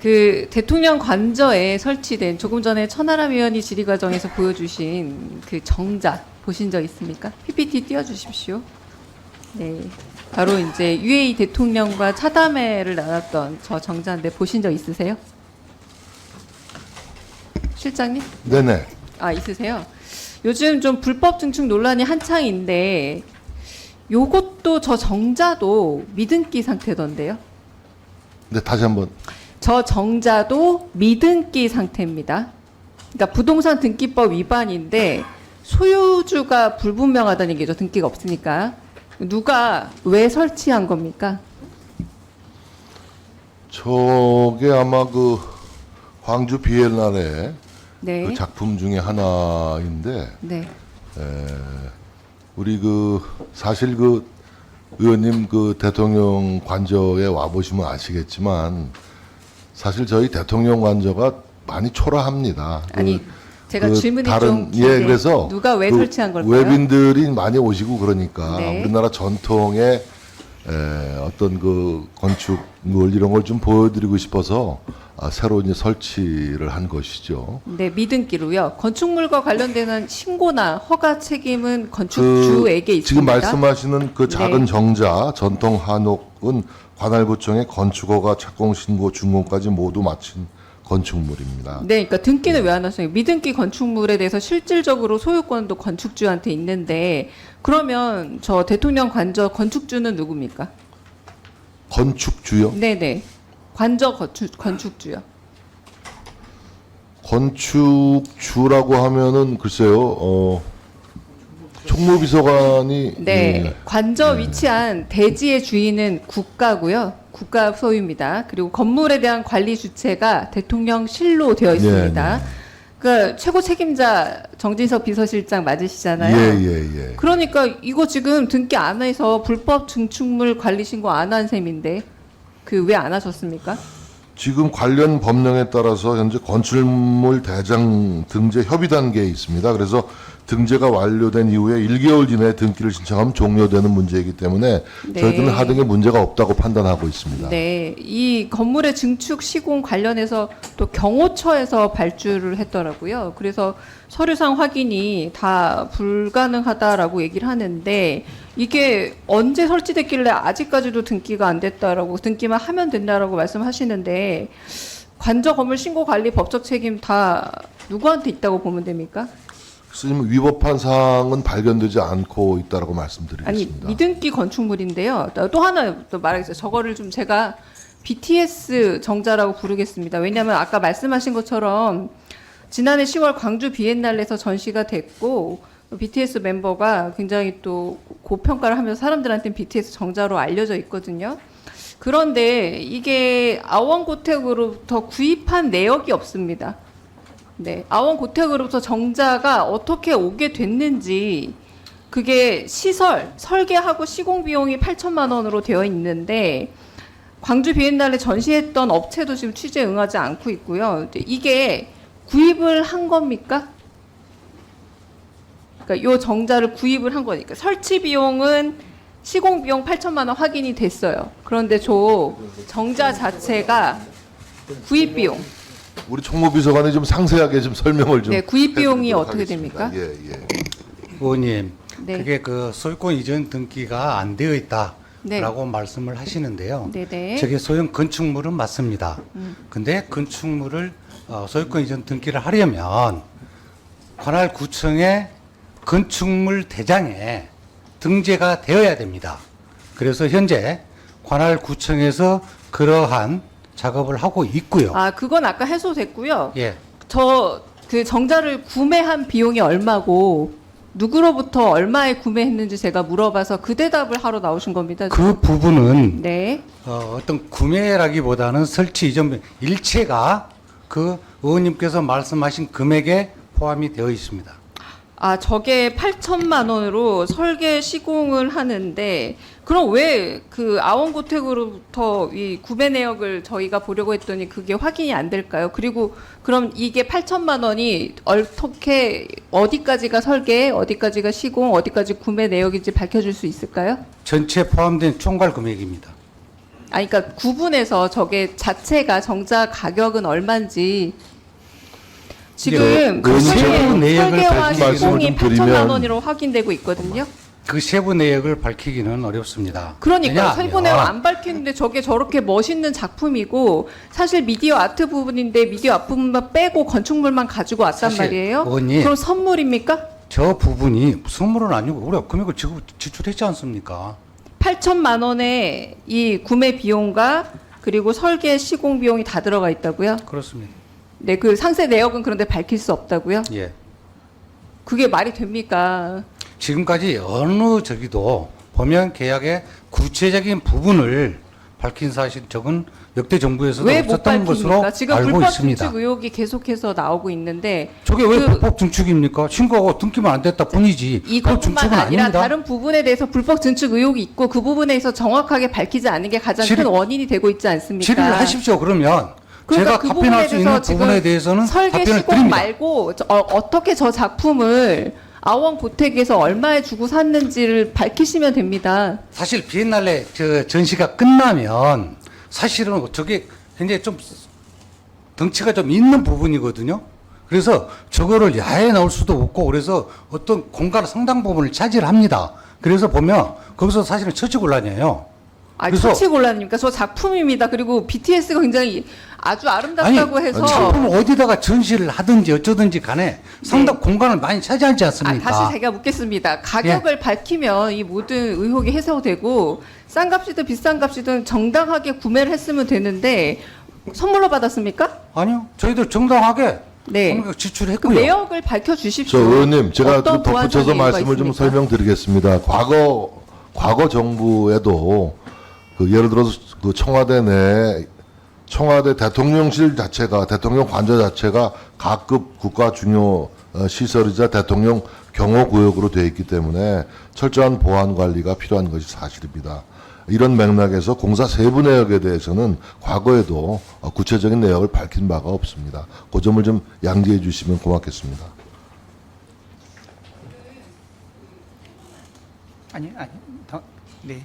그 대통령 관저에 설치된 조금 전에 천하람 의원이 질의 과정에서 보여주신 그 정자 보신 적 있습니까? PPT 띄워주십시오. 네, 바로 이제 UAE 대통령과 차담회를 나눴던 저 정자인데 보신 적 있으세요? 실장님? 네네. 아, 있으세요? 요즘 좀 불법 증축 논란이 한창인데 요것도 저 정자도 미등기 상태던데요? 네, 다시 한번. 저 정자도 미등기 상태입니다. 그러니까 부동산 등기법 위반인데 소유주가 불분명하다는 얘기죠. 등기가 없으니까. 누가 왜 설치한 겁니까? 저게 아마 그 광주 비엔날레 네. 그 작품 중에 하나인데 네. 우리 그 사실 그 의원님 그 대통령 관저에 와 보시면 아시겠지만 사실 저희 대통령 관저가 많이 초라합니다. 아니, 제가 그 질문이 다른 좀 긴데 그래서 누가 왜 그 설치한 걸까요? 외빈들이 많이 오시고 그러니까 네. 우리나라 전통의 어떤 그 건축물 이런 걸 좀 보여드리고 싶어서 새로 이제 설치를 한 것이죠. 네, 미등기로요. 건축물과 관련되는 신고나 허가 책임은 건축주에게 있습니다. 지금 말씀하시는 그 작은 네. 정자 전통 한옥은 관할구청의 건축허가 착공 신고 준공까지 모두 마친 건축물입니다. 네, 그러니까 등기는 왜 안 하세요? 미등기 건축물에 대해서 실질적으로 소유권도 건축주한테 있는데 그러면 저 대통령 관저 건축주는 누굽니까? 건축주요? 네네. 관저 건축주요. 건축주라고 하면은 글쎄요, 총무비서관이 네. 예, 관저 위치한 대지의 주인은 국가고요. 국가 소유입니다. 그리고 건물에 대한 관리 주체가 대통령실로 되어 있습니다. 네. 그러니까 최고 책임자 정진석 비서실장 맞으시잖아요. 예. 그러니까 이거 지금 등기 안 해서 불법 증축물 관리 신고 안 한 셈인데 그 왜 안 하셨습니까? 지금 관련 법령에 따라서 현재 건축물 대장 등재 협의 단계에 있습니다. 그래서 등재가 완료된 이후에 1개월 이내에 등기를 신청하면 종료되는 문제이기 때문에 네. 저희들은 하등에 문제가 없다고 판단하고 있습니다. 네, 이 건물의 증축 시공 관련해서 또 경호처에서 발주를 했더라고요. 그래서 서류상 확인이 다 불가능하다라고 얘기를 하는데 이게 언제 설치됐길래 아직까지도 등기가 안 됐다라고 등기만 하면 된다라고 말씀하시는데 관저 건물 신고 관리 법적 책임 다 누구한테 있다고 보면 됩니까? 스님 위법한 사항은 발견되지 않고 있다라고 아니 말씀드리겠습니다. 미등기 건축물인데요. 또 하나 또 말하겠어요. 저거를 좀 제가 BTS 정자라고 부르겠습니다. 왜냐하면 아까 말씀하신 것처럼 지난해 10월 광주 비엔날레에서 전시가 됐고 BTS 멤버가 굉장히 또 고평가를 하면서 사람들한테는 BTS 정자로 알려져 있거든요. 그런데 이게 아원고택으로부터 구입한 내역이 없습니다. 네, 아원고택으로부터 정자가 어떻게 오게 됐는지 그게 시설, 설계하고 시공 비용이 8천만 원으로 되어 있는데 광주 비엔날레 전시했던 업체도 지금 취재에 응하지 않고 있고요. 이게 구입을 한 겁니까? 그러니까 요 정자를 구입을 한 거니까 설치 비용은 시공 비용 8천만 원 확인이 됐어요. 그런데 저 정자 자체가 구입 비용 우리 총무비서관이 좀 상세하게 좀 설명을 좀 네, 구입 비용이 해드리도록 어떻게 하겠습니다. 됩니까? 예. 의원님, 네. 그게 그 소유권 이전 등기가 안 되어 있다라고 네. 말씀을 하시는데요. 네네. 저게 소형 건축물은 맞습니다. 근데 건축물을 소유권 이전 등기를 하려면 관할구청의 건축물 대장에 등재가 되어야 됩니다. 그래서 현재 관할구청에서 그러한 작업을 하고 있고요. 아, 그건 아까 해소됐고요. 예. 저 그 정자를 구매한 비용이 얼마고 누구로부터 얼마에 구매했는지 제가 물어봐서 그 대답을 하러 나오신 겁니다. 그 부분은 네. 어떤 구매라기보다는 설치 이전 일체가 그 의원님께서 말씀하신 금액에 포함이 되어 있습니다. 아, 저게 8천만 원으로 설계 시공을 하는데 그럼 왜 그 아원고택으로부터 이 구매 내역을 저희가 보려고 했더니 그게 확인이 안 될까요? 그리고 그럼 이게 8천만 원이 어떻게 어디까지가 설계, 어디까지가 시공, 어디까지 구매 내역인지 밝혀줄 수 있을까요? 전체 포함된 총괄 금액입니다. 아니 그러니까 구분해서 저게 자체가 정자 가격은 얼마인지 지금 그 세부 내역을 설계와 다시 말씀을 시공이 좀 8천만 드리면 원으로 확인되고 있거든요. 그 세부 내역을 밝히기는 어렵습니다. 그러니까 왜냐하면 세부 내용 안 밝히는데 저게 저렇게 멋있는 작품이고 사실 미디어 아트 부분인데 미디어 아트 부분만 빼고 건축물만 가지고 왔단 사실 말이에요. 의원님, 그럼 선물입니까? 저 부분이 선물은 아니고 우리가 금액을 지출했지 않습니까? 8천만 원의 이 구매 비용과 그리고 설계 시공 비용이 다 들어가 있다고요? 그렇습니다. 네, 그 상세 내역은 그런데 밝힐 수 없다고요? 예. 그게 말이 됩니까? 지금까지 어느 저기도 보면 계약의 구체적인 부분을 밝힌 사실 적은 역대 정부에서도 왜 못 없었던 것으로 밝힙니까? 지금 알고 불법 있습니다. 증축 의혹이 계속해서 나오고 있는데 저게 왜 그- 불법 증축입니까? 신고하고 등기만 안 됐다 뿐이지. 그거 이것뿐만 증축은 아니라 아닙니다. 다른 부분에 대해서 불법 증축 의혹이 있고 그 부분에서 정확하게 밝히지 않은 게 가장 큰 원인이 되고 있지 않습니까? 질의를 하십시오. 그러면 그러니까 제가 그 답변할 수 부분에 있는 대해서 부분에 지금 대해서는 설계 답변을 시공 드립니다. 말고 어떻게 저 작품을 아원 고택에서 얼마에 주고 샀는지를 밝히시면 됩니다. 사실 비엔날레 저 전시가 끝나면 사실은 저게 굉장히 좀 덩치가 좀 있는 부분이거든요. 그래서 저거를 야외에 나올 수도 없고 그래서 어떤 공간 상당 부분을 차지합니다. 그래서 보면 거기서 사실은 처치곤란이에요. 아, 그래서- 처치곤란입니까? 저 작품입니다. 그리고 BTS가 굉장히 아주 아름답다고 해서 작품을 어디다가 전시를 하든지 어쩌든지 간에 상당 공간을 많이 차지하지 않습니까? 다시 제가 묻겠습니다. 가격을 밝히면 이 모든 의혹이 해소되고 싼 값이든 비싼 값이든 정당하게 구매를 했으면 되는데 선물로 받았습니까? 아니요. 저희들 정당하게 네. 금액 그 지출했고요. 내역을 밝혀 저 주십시오. 의원님, 제가 어떤 그 덧붙여서 보완적인 말씀을 이유가 좀 있습니까? 설명드리겠습니다. 과거 정부에도 그 예를 들어서 그 청와대 대통령실 자체가 대통령 관저 자체가 각급 국가 중요 시설이자 대통령 경호 구역으로 되어 있기 때문에 철저한 보안 관리가 필요한 것이 사실입니다. 이런 맥락에서 공사 세부 내역에 대해서는 과거에도 구체적인 내역을 밝힌 바가 없습니다. 그 점을 좀 양지해 주시면 고맙겠습니다. 네.